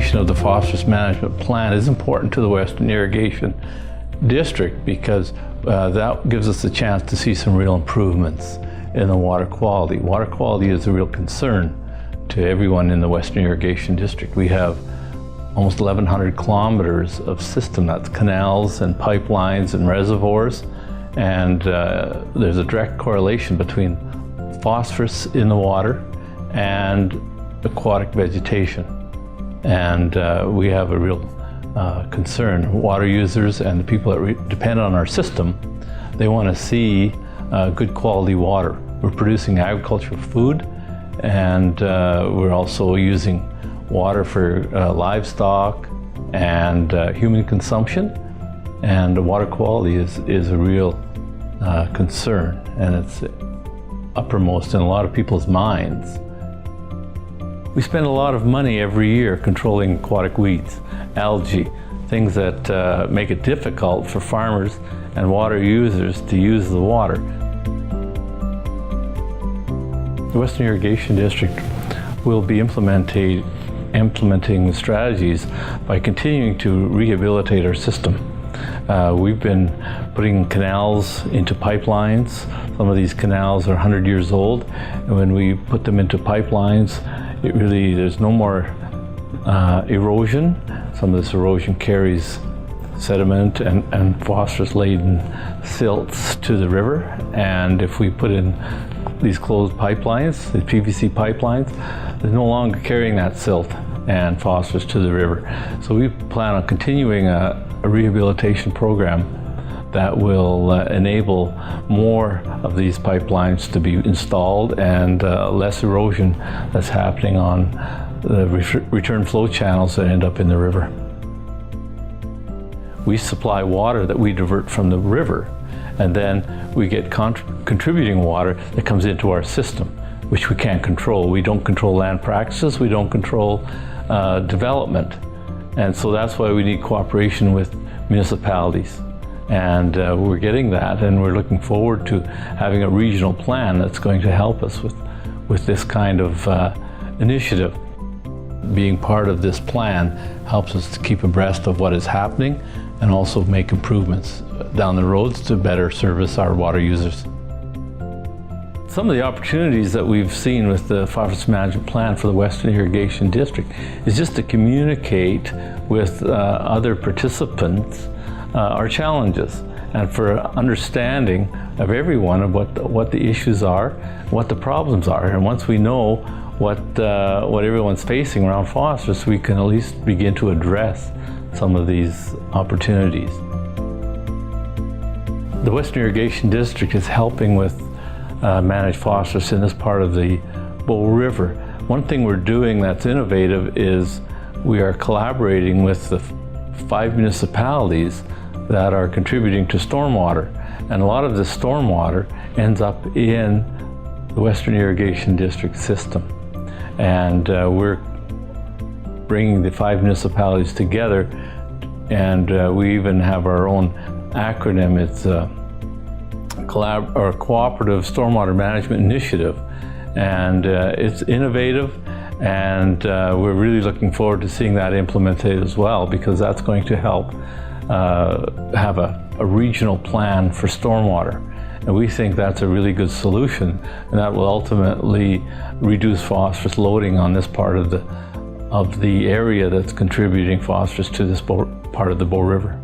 implementation of the phosphorus management plan is important to the Western Irrigation District because that gives us a chance to see some real improvements in the water quality. Water quality is a real concern to everyone in the Western Irrigation District. We have almost 1,100 kilometers of system, that's canals and pipelines and reservoirs, and there's a direct correlation between phosphorus in the water and aquatic vegetation. And we have a real concern. Water users and the people that depend on our system, they want to see good quality water. We're producing agricultural food, and we're also using water for livestock and human consumption, and the water quality is a real concern, and it's uppermost in a lot of people's minds. We spend a lot of money every year controlling aquatic weeds, algae, things that make it difficult for farmers and water users to use the water. The Western Irrigation District will be implementing strategies by continuing to rehabilitate our system. We've been putting canals into pipelines. Some of these canals are 100 years old, and when we put them into pipelines, there's no more erosion. Some of this erosion carries sediment and phosphorus-laden silts to the river, and if we put in these closed pipelines, the PVC pipelines, they're no longer carrying that silt and phosphorus to the river. So we plan on continuing a rehabilitation program that will enable more of these pipelines to be installed and less erosion that's happening on the return flow channels that end up in the river. We supply water that we divert from the river, and then we get contributing water that comes into our system, which we can't control. We don't control land practices, we don't control development. And so that's why we need cooperation with municipalities. And we're getting that, and we're looking forward to having a regional plan that's going to help us with this kind of initiative. Being part of this plan helps us to keep abreast of what is happening and also make improvements down the roads to better service our water users. Some of the opportunities that we've seen with the phosphorus management plan for the Western Irrigation District is just to communicate with other participants our challenges, and for understanding of everyone of what the issues are, what the problems are. And once we know what everyone's facing around phosphorus, we can at least begin to address some of these opportunities. The Western Irrigation District is helping with manage phosphorus in this part of the Bow River. One thing we're doing that's innovative is we are collaborating with the 5 municipalities that are contributing to stormwater. And a lot of this stormwater ends up in the Western Irrigation District system. And we're bringing the 5 municipalities together, and we even have our own acronym. It's a Cooperative Stormwater Management Initiative. And it's innovative, and we're really looking forward to seeing that implemented as well, because that's going to help have a regional plan for stormwater. And we think that's a really good solution, and that will ultimately reduce phosphorus loading on this part of the area that's contributing phosphorus to this part of the Bow River.